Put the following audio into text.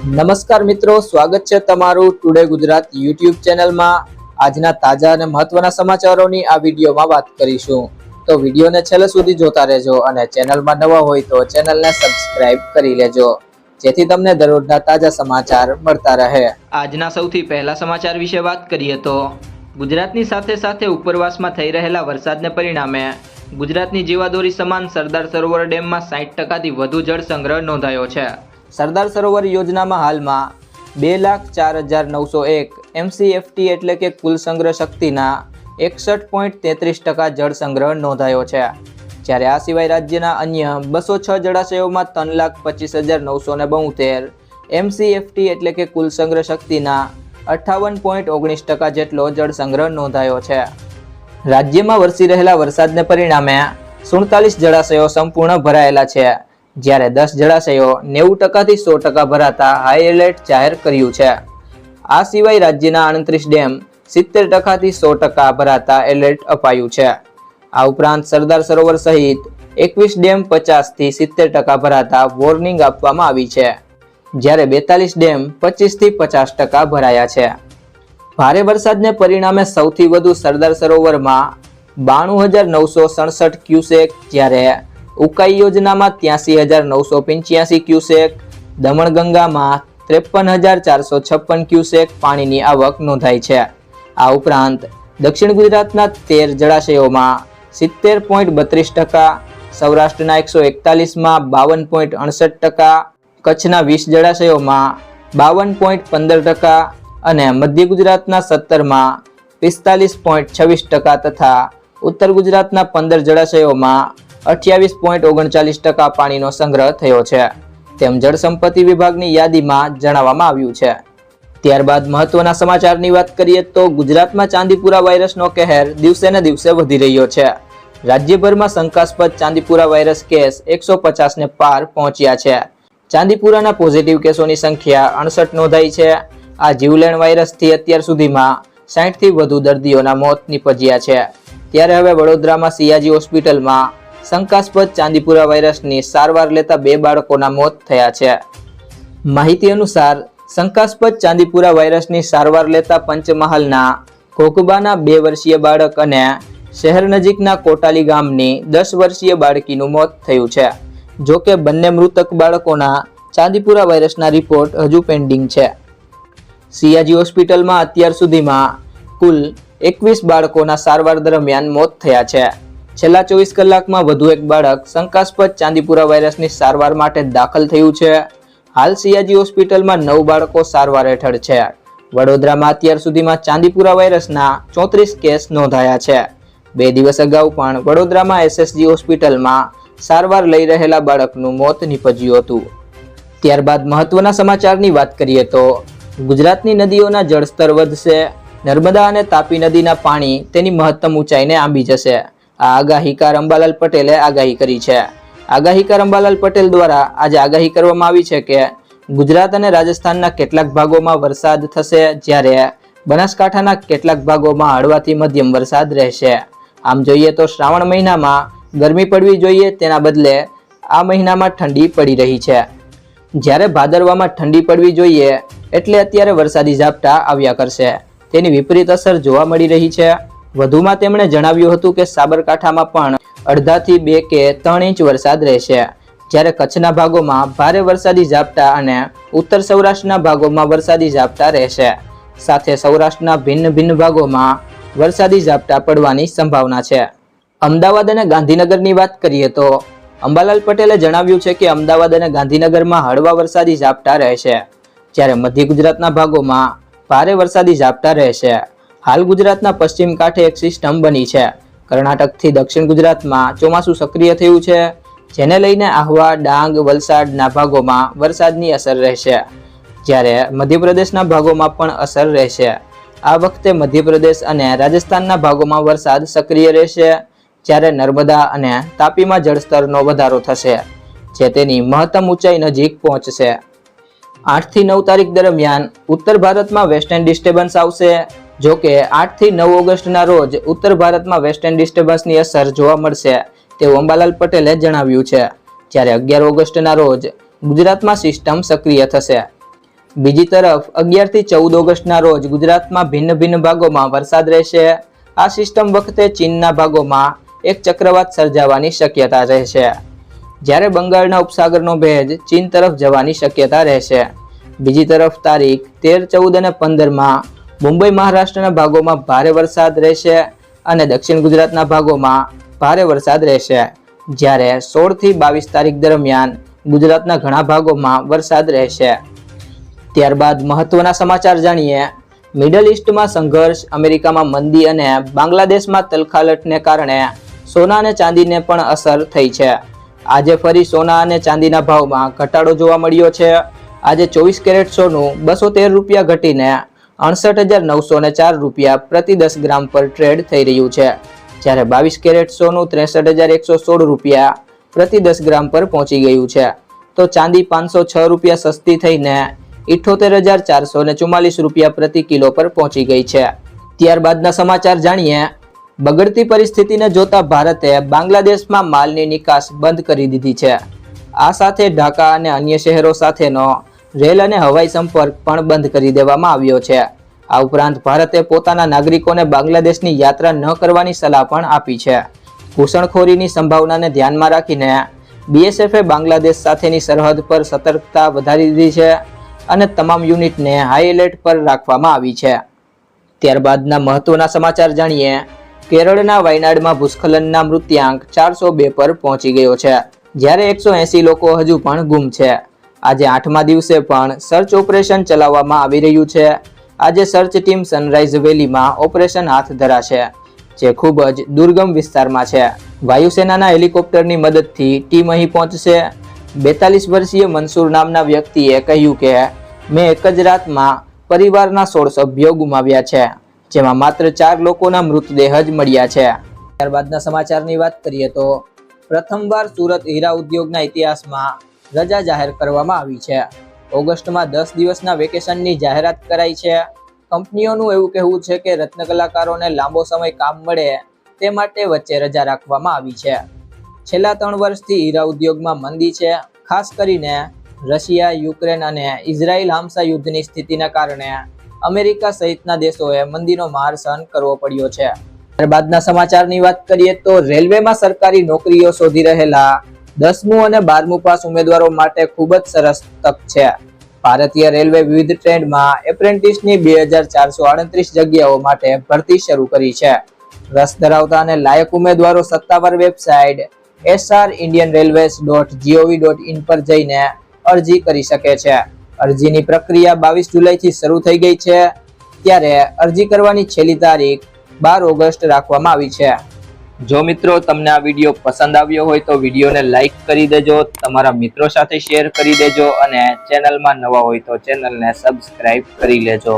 નમસ્કાર મિત્રો, સ્વાગત છે તમારું ટુડે ગુજરાત યુટ્યુબ ચેનલમાં। આજના તાજા અને મહત્વના સમાચારોની આ વિડીયોમાં વાત કરીશું, તો વિડીયોને છેલ્લે સુધી જોતા રહેજો અને ચેનલમાં નવા હોય તો ચેનલને સબસ્ક્રાઇબ કરી લેજો, જેથી તમને દરરોજના તાજા સમાચાર મળતા રહે। આજના સૌથી પહેલા સમાચાર વિશે વાત કરીએ તો ગુજરાતની સાથે સાથે ઉપરવાસમાં થઈ રહેલા વરસાદને પરિણામે ગુજરાતની જીવાદોરી સમાન સરદાર સરોવર ડેમમાં 60%થી વધુ જળ સંગ્રહ નોંધાયો છે। સરદાર સરોવર યોજનામાં હાલમાં 2,04,901 MCFT એટલે કે કુલ સંગ્રહ શક્તિના 61.33% જળ સંગ્રહ નોંધાયો છે, જ્યારે આ સિવાય રાજ્યના અન્ય 206 જળાશયોમાં 3,25,972 MCFT એટલે કે કુલ સંગ્રહ શક્તિના 58.19% જેટલો જળ સંગ્રહ નોંધાયો છે। રાજ્યમાં વરસી રહેલા વરસાદને પરિણામે 47 જળાશયો સંપૂર્ણ ભરાયેલા છે, જ્યારે 10 જળાશયો 90%થી 100% ભરાતા હાઈ એલર્ટ જાહેર કર્યું છે। આ સિવાય રાજ્યના 29 ડેમ 70%થી 100% ભરાતા એલર્ટ અપાયું છે। આ ઉપરાંત સરદાર સરોવર સહિત 21 ડેમ 50થી 70% ભરાતા વોર્નિંગ આપવામાં આવી છે, જ્યારે 42 ડેમ 25થી 50% ભરાયા છે। ભારે વરસાદને પરિણામે સૌથી વધુ સરદાર સરોવરમાં 92,967 ક્યુસેક, જ્યારે ઉકાઈ યોજનામાં 83,985 ક્યુસેક, દમણગંગામાં 53,456 ક્યુસેક પાણીની આવક નોંધાઈ છે। આ ઉપરાંત દક્ષિણ ગુજરાતના 13 જળાશયોમાં 70.32%, સૌરાષ્ટ્રના 141માં 52.68%, કચ્છના 20 જળાશયોમાં 52.15% અને મધ્ય ગુજરાતના 17માં 45.26% તથા ઉત્તર ગુજરાતના 15 જળાશયોમાં 28.39% પાણીનો સંગ્રહ થયો છે, તેમ જળ સંપત્તિ વિભાગની યાદીમાં જણાવવામાં આવ્યું છે। ત્યારબાદ મહત્વના સમાચારની વાત કરીએ તો ગુજરાતમાં ચાંદીપુરા વાયરસનો કહેર દિવસે ને દિવસે વધી રહ્યો છે। રાજ્યભરમાં શંકાસ્પદ ચાંદીપુરા વાયરસ કેસ 150ને પાર પહોંચ્યા છે। ચાંદીપુરાના પોઝિટિવ કેસોની સંખ્યા 68 નોંધાઈ છે। આ જીવલેણ વાયરસથી અત્યાર સુધીમાં 60થી વધુ દર્દીઓના મોત નીપજ્યા છે, ત્યારે હવે વડોદરામાં સિયાજી હોસ્પિટલમાં શંકાસ્પદ ચાંદીપુરા વાયરસની સારવાર લેતા 2 બાળકોના મોત થયા છે। માહિતી અનુસાર શંકાસ્પદ ચાંદીપુરા વાયરસની સારવાર લેતા પંચમહાલના ઘોઘબાના 2 વર્ષીય બાળક અને શહેર નજીકના કોટાલી ગામની 10 વર્ષીય બાળકીનું મોત થયું છે। જો કે બંને મૃતક બાળકોના ચાંદીપુરા વાયરસના રિપોર્ટ હજુ પેન્ડિંગ છે। સિયાજી હોસ્પિટલમાં અત્યાર સુધીમાં કુલ 21 બાળકોના સારવાર દરમિયાન મોત થયા છે। છેલ્લા 24 કલાકમાં વધુ એક બાળક શંકાસ્પદ ચાંદીપુરા વાયરસની સારવાર માટે દાખલ થયું છે। હાલ સિયાજી હોસ્પિટલમાં 9 બાળકો સારવાર હેઠળ છે। વડોદરામાં અત્યાર સુધીમાં ચાંદીપુરા વાયરસના 34 કેસ નોંધાયા છે। 2 દિવસ અગાઉ પણ વડોદરામાં SSG હોસ્પિટલમાં સારવાર લઈ રહેલા બાળકનું મોત નીપજ્યું હતું। ત્યારબાદ મહત્વના સમાચારની વાત કરીએ તો ગુજરાતની નદીઓના જળસ્તર વધશે, નર્મદા અને તાપી નદીના પાણી તેની મહત્તમ ઊંચાઈને આંબી જશે। આ આગાહીકાર અંબાલાલ પટેલે આગાહી કરી છે। આગાહીકાર અંબાલાલ પટેલ દ્વારા આજે આગાહી કરવામાં આવી છે કે ગુજરાત અને રાજસ્થાનના કેટલાક ભાગોમાં વરસાદ થશે, જ્યારે બનાસકાંઠાના કેટલાક ભાગોમાં હળવાથી મધ્યમ વરસાદ રહેશે। આમ જોઈએ તો શ્રાવણ મહિનામાં ગરમી પડવી જોઈએ, તેના બદલે આ મહિનામાં ઠંડી પડી રહી છે, જ્યારે ભાદરવામાં ઠંડી પડવી જોઈએ એટલે અત્યારે વરસાદી ઝાપટા આવ્યા કરશે, તેની વિપરીત અસર જોવા મળી રહી છે। વધુમાં તેમણે જણાવ્યું હતું કે સાબરકાંઠામાં પણ અડધાથી 2 કે 3 ઇંચ વરસાદ રહેશે, જ્યારે કચ્છના ભાગોમાં ભારે વરસાદી ઝાપટા અને ઉત્તર સૌરાષ્ટ્રના ભાગોમાં વરસાદી ઝાપટા રહેશે, સાથે સૌરાષ્ટ્રના ભિન્ન ભાગોમાં વરસાદી ઝાપટા પડવાની સંભાવના છે। અમદાવાદ અને ગાંધીનગરની વાત કરીએ તો અંબાલાલ પટેલે જણાવ્યું છે કે અમદાવાદ અને ગાંધીનગરમાં હળવા વરસાદી ઝાપટા રહેશે, જ્યારે મધ્ય ગુજરાતના ભાગોમાં ભારે વરસાદી ઝાપટા રહેશે। હાલ ગુજરાતના પશ્ચિમ કાંઠે એક સિસ્ટમ બની છે। કર્ણાટકથી દક્ષિણ ગુજરાતમાં ચોમાસું સક્રિય થયું છે, જેને લઈને આહવા, ડાંગ, વલસાડના ભાગોમાં વરસાદની અસર રહેશે, જ્યારે મધ્યપ્રદેશના ભાગોમાં પણ અસર રહેશે। આ વખતે મધ્યપ્રદેશ અને રાજસ્થાનના ભાગોમાં વરસાદ સક્રિય રહેશે, જ્યારે નર્મદા અને તાપીમાં જળસ્તરનો વધારો થશે, જે તેની મહત્તમ ઊંચાઈ નજીક પહોંચશે। 8 થી 9 તારીખ દરમિયાન ઉત્તર ભારતમાં વેસ્ટર્ન ડિસ્ટર્બન્સ આવશે। જો કે 8 થી 9 ઓગસ્ટના રોજ ઉત્તર ભારતમાં વેસ્ટર્ન ડિસ્ટર્બન્સની અસર જોવા મળશે તેવું અંબાલાલ પટેલે જણાવ્યું છે, જ્યારે 11 ઓગસ્ટના રોજ ગુજરાતમાં સિસ્ટમ સક્રિય થશે। બીજી તરફ 11 થી 14 ઓગસ્ટના રોજ ગુજરાતમાં ભિન્ન ભિન્ન ભાગોમાં વરસાદ રહેશે। આ સિસ્ટમ વખતે ચીનના ભાગોમાં એક ચક્રવાત સર્જાવાની શક્યતા રહેશે, જ્યારે બંગાળના ઉપસાગરનો ભેજ ચીન તરફ જવાની શક્યતા રહેશે। બીજી તરફ તારીખ 13, 14 અને 15માં મુંબઈ મહારાષ્ટ્રના ભાગોમાં ભારે વરસાદ રહેશે અને દક્ષિણ ગુજરાતના ભાગોમાં ભારે વરસાદ રહેશે, જ્યારે 16 થી 22 તારીખ દરમિયાન ગુજરાતના ઘણા ભાગોમાં વરસાદ રહેશે। ત્યારબાદ મહત્વના સમાચાર જાણીએ। મિડલ ઈસ્ટમાં સંઘર્ષ, અમેરિકામાં મંદી અને બાંગ્લાદેશમાં તલખાલટને કારણે સોના અને ચાંદીને પણ અસર થઈ છે। આજે ફરી સોના અને ચાંદીના ભાવમાં ઘટાડો જોવા મળ્યો છે। આજે 24 કેરેટ સોનું 213 રૂપિયા ઘટીને 68,904 રૂપિયા પ્રતિ 10 ગ્રામ પર ટ્રેડ થઈ રહ્યું છે, જ્યારે 22 કેરેટ સોનું 63,116 રૂપિયા પ્રતિ 10 ગ્રામ પર પહોંચી ગયું છે। તો ચાંદી 506 રૂપિયા સસ્તી થઈને 78,444 રૂપિયા પ્રતિ કિલો પર પહોંચી ગઈ છે। ત્યારબાદના સમાચાર જાણીએ। બગડતી પરિસ્થિતિને જોતા ભારતે બાંગ્લાદેશમાં માલની નિકાસ બંધ કરી દીધી છે। આ સાથે ઢાકા અને અન્ય શહેરો સાથેનો રેલ અને હવાઈ સંપર્ક પણ બંધ કરી દેવામાં આવ્યો છે। આ ઉપરાંત ભારતે પોતાના નાગરિકોને બાંગ્લાદેશની યાત્રા ન કરવાની સલાહ પણ આપી છે। ઘૂસણખોરીની સંભાવનાને ધ્યાનમાં રાખીને બીએસએફે બાંગ્લાદેશ સાથેની સરહદ પર સતર્કતા વધારી દીધી છે અને તમામ યુનિટને હાઈ એલર્ટ પર રાખવામાં આવી છે। ત્યારબાદના મહત્વના સમાચાર જાણીએ। કેરળના વાયનાડમાં ભૂસ્ખલનના મૃત્યાંક 402 પર પહોંચી ગયો છે, જ્યારે 180 લોકો હજુ પણ ગુમ છે। આજે 8મા દિવસે પણ સર્ચ ઓપરેશન ચલાવવામાં આવી રહ્યું છે। આજે સર્ચ ટીમ સનરાઈઝ વેલીમાં ઓપરેશન હાથ ધરાશે, જે ખૂબ જ દુર્ગમ વિસ્તારમાં છે। વાયુસેનાના હેલિકોપ્ટરની મદદથી ટીમ અહીં પહોંચશે। 42 વર્ષીય મનસુર નામના વ્યક્તિએ કહ્યું કે મેં એક જ રાતમાં પરિવારના 16 સભ્યો ગુમાવ્યા છે, જેમાં માત્ર 4 લોકોના મૃતદેહ જ મળ્યા છે। ત્યારબાદના સમાચારની વાત કરીએ તો પ્રથમવાર સુરત હીરા ઉદ્યોગના ઇતિહાસમાં રજા જાહેર કરવામાં આવી છે। ઓગસ્ટમાં 10 દિવસના વેકેશનની જાહેરાત કરાઈ છે। કંપનીઓનું એવું કહેવું છે કે રત્ન કલાકારોને લાંબો સમય કામ મળે તે માટે વચ્ચે રજા રાખવામાં આવી છે। છેલ્લા 3 વર્ષથી હીરા ઉદ્યોગમાં મંદી છે, ખાસ કરીને રશિયા, યુક્રેન અને ઇઝરાયલ હામસા યુદ્ધની સ્થિતિના કારણે અમેરિકા સહિતના દેશોએ મંદીનો માર સહન કરવો પડ્યો છે। ત્યારબાદના સમાચારની વાત કરીએ તો રેલવેમાં સરકારી નોકરીઓ શોધી રહેલા 10મું અને 12મું પાસ ઉમેદવારો માટે ખૂબ જ સરસ તક છે। ભારતીય રેલવે વિવિધ ટ્રેન્ડમાં એપ્રેન્ટિસની 2438 જગ્યાઓ માટે ભરતી શરૂ કરી છે। રસ ધરાવતા અને લાયક ઉમેદવારો સત્તાવાર વેબસાઇટ srindianrailways.gov.in પર જઈને અરજી કરી શકે છે। અરજીની પ્રક્રિયા 22 જુલાઈથી શરૂ થઈ ગઈ છે, ત્યારે અરજી કરવાની છેલ્લી તારીખ 12 ઓગસ્ટ રાખવામાં આવી છે। જો મિત્રો તમને આ વિડીયો પસંદ આવ્યો હોય તો વિડીયોને લાઈક કરી દેજો, તમારા મિત્રો સાથે શેર કરી દેજો અને ચેનલમાં નવા હોય તો ચેનલને સબસ્ક્રાઇબ કરી લેજો।